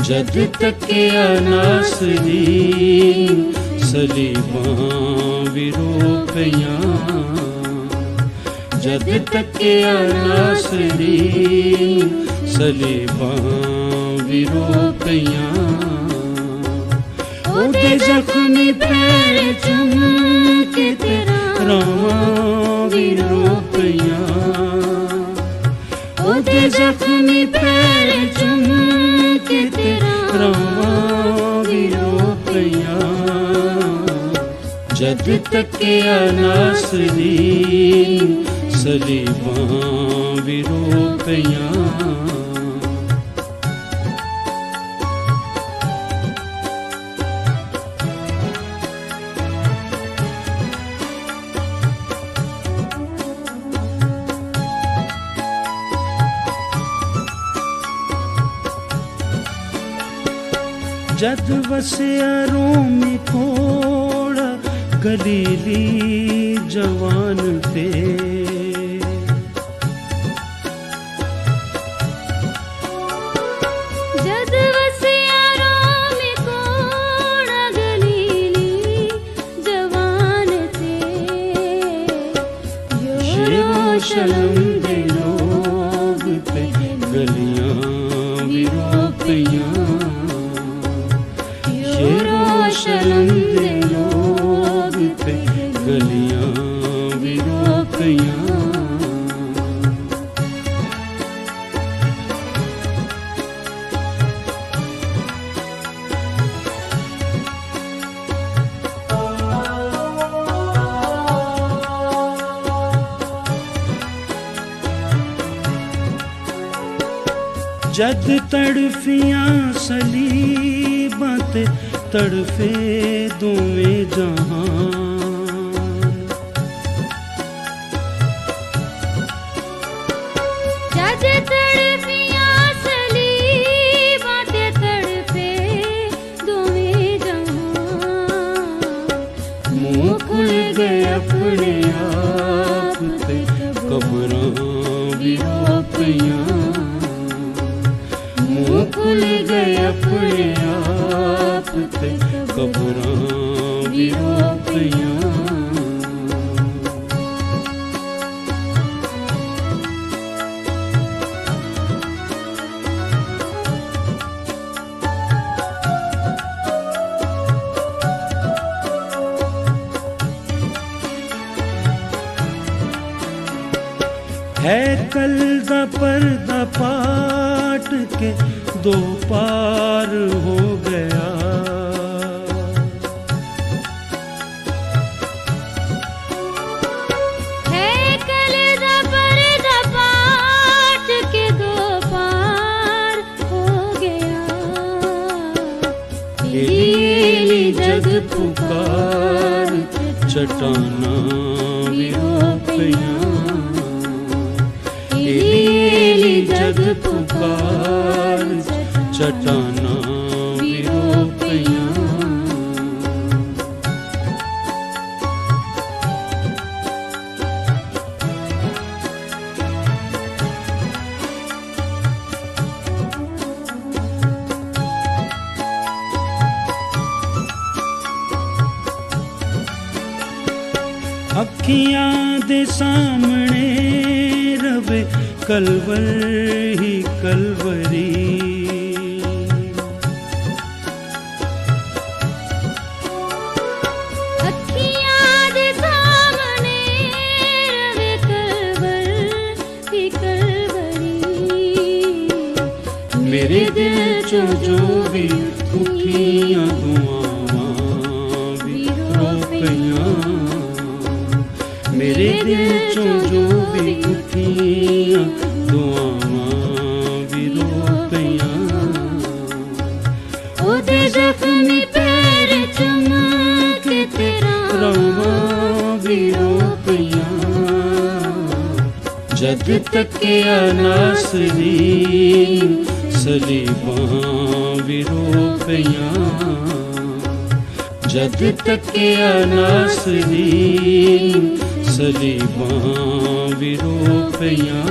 जद तकिया नासरीन सलीबां विरोपियां जद तकिया नासरीन सलीबां विरोपियां ओदे जख्मी पैर चुम के तेरा रावां विरोपियां ओदे जख्मी पैर चुम के तेरा रावां विरोपियां जद तकिया नासरीन सलीबां विरोपियां जद वसिया रोमी थोड़ा गलीली जवान थे जद वसिया रोमी थोड़ा गलीली जवान थे यरूशलेम दे लोग थे गलियां विरोपियां यरूशलेम दे लोग थे गलियां विरोपियां जद तड़फियां सलीबां ते तड़फे दोवें जहान जद तड़फियां सलीबां ते तड़फे दोवें जहान मुँह खुल गए अपने आप ते कब्रां विरोपियां मुँह खुल गए अपने आप ते कब्रां विरोपियां है कल दा पर्दा पाट के दो पार हो गया है कल दा पर्दा पाट के दो पार हो गया एली जग पुकार चटाना विरोपियां एली जग पुकार चटाना विरोपियां अखियां दे सामने रवे कलवर ही कलवरी अखियां दे सामने रवे कलवर ही कलवरी मेरे दिल चो जो भी उठियां दुआवां विरोपियां मेरे दिल चो जो भी उठियां दुआवां विरोपियां ओदे जख्मी पैर चुम के तेरा रावां विरोपियां जद तकिया नासरीन सलीबां विरोपियां जद तकिया नासरीन सलीबां विरोपियां